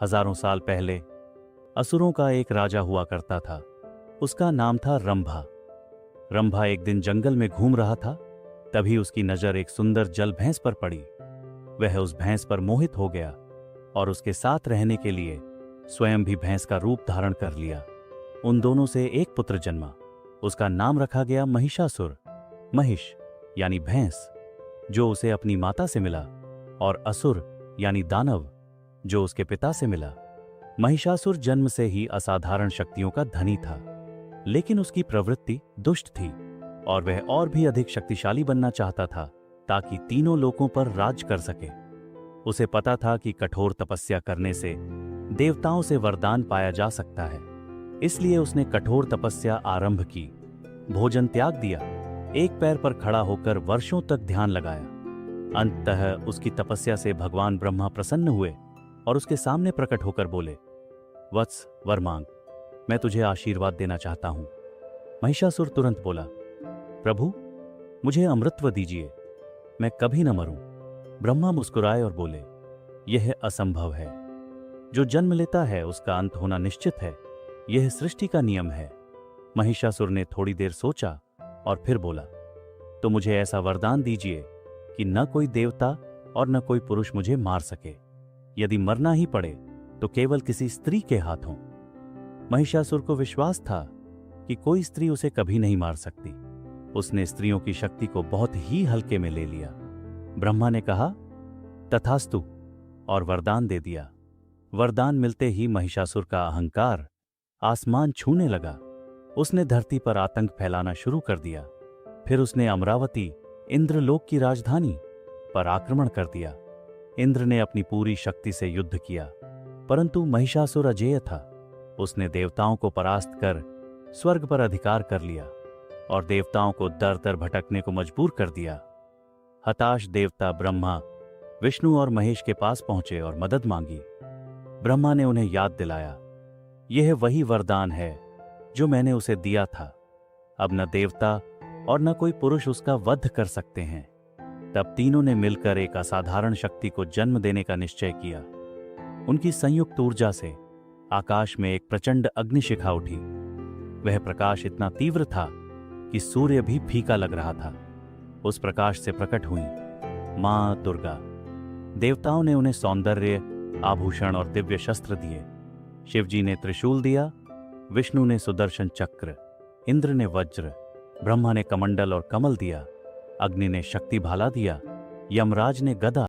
हजारों साल पहले असुरों का एक राजा हुआ करता था। उसका नाम था रंभा। रंभा एक दिन जंगल में घूम रहा था। तभी उसकी नजर एक सुंदर जल भैंस पर पड़ी। वह उस भैंस पर मोहित हो गया और उसके साथ रहने के लिए स्वयं भी भैंस का रूप धारण कर लिया। उन दोनों से एक पुत्र जन्मा। उसका नाम रखा गया महिषासुर। महिष यानी भैंस, जो उसे अपनी माता से मिला, और असुर यानी दानव, जो उसके पिता से मिला। महिषासुर जन्म से ही असाधारण शक्तियों का धनी था, लेकिन उसकी प्रवृत्ति दुष्ट थी और वह और भी अधिक शक्तिशाली बनना चाहता था ताकि तीनों लोकों पर राज कर सके। उसे पता था कि कठोर तपस्या करने से देवताओं से वरदान पाया जा सकता है, इसलिए उसने कठोर तपस्या आरंभ की। भोजन त्याग दिया, एक पैर पर खड़ा होकर वर्षों तक ध्यान लगाया। अंततः उसकी तपस्या से भगवान ब्रह्मा प्रसन्न हुए और उसके सामने प्रकट होकर बोले, वत्स, वर मांग, मैं तुझे आशीर्वाद देना चाहता हूं। महिषासुर तुरंत बोला, प्रभु, मुझे अमृतत्व दीजिए, मैं कभी न मरूं। ब्रह्मा मुस्कुराए और बोले, यह असंभव है। जो जन्म लेता है उसका अंत होना निश्चित है, यह सृष्टि का नियम है। महिषासुर ने थोड़ी देर सोचा और फिर बोला, तो मुझे ऐसा वरदान दीजिए कि न कोई देवता और न कोई पुरुष मुझे मार सके। यदि मरना ही पड़े तो केवल किसी स्त्री के हाथों। महिषासुर को विश्वास था कि कोई स्त्री उसे कभी नहीं मार सकती। उसने स्त्रियों की शक्ति को बहुत ही हल्के में ले लिया। ब्रह्मा ने कहा, तथास्तु, और वरदान दे दिया। वरदान मिलते ही महिषासुर का अहंकार आसमान छूने लगा। उसने धरती पर आतंक फैलाना शुरू कर दिया। फिर उसने अमरावती, इंद्रलोक की राजधानी, पर आक्रमण कर दिया। इंद्र ने अपनी पूरी शक्ति से युद्ध किया, परंतु महिषासुर अजेय था। उसने देवताओं को परास्त कर स्वर्ग पर अधिकार कर लिया और देवताओं को दर दर भटकने को मजबूर कर दिया। हताश देवता ब्रह्मा, विष्णु और महेश के पास पहुंचे और मदद मांगी। ब्रह्मा ने उन्हें याद दिलाया, यह वही वरदान है जो मैंने उसे दिया था। अब न देवता और न कोई पुरुष उसका वध कर सकते हैं। तब तीनों ने मिलकर एक असाधारण शक्ति को जन्म देने का निश्चय किया। उनकी संयुक्त ऊर्जा से आकाश में एक प्रचंड अग्निशिखा उठी। वह प्रकाश इतना तीव्र था कि सूर्य भी फीका लग रहा था। उस प्रकाश से प्रकट हुई मां दुर्गा। देवताओं ने उन्हें सौंदर्य, आभूषण और दिव्य शस्त्र दिए। शिवजी ने त्रिशूल दिया, विष्णु ने सुदर्शन चक्र, इंद्र ने वज्र, ब्रह्मा ने कमंडल और कमल दिया, अग्नि ने शक्ति भाला दिया, यमराज ने गदा।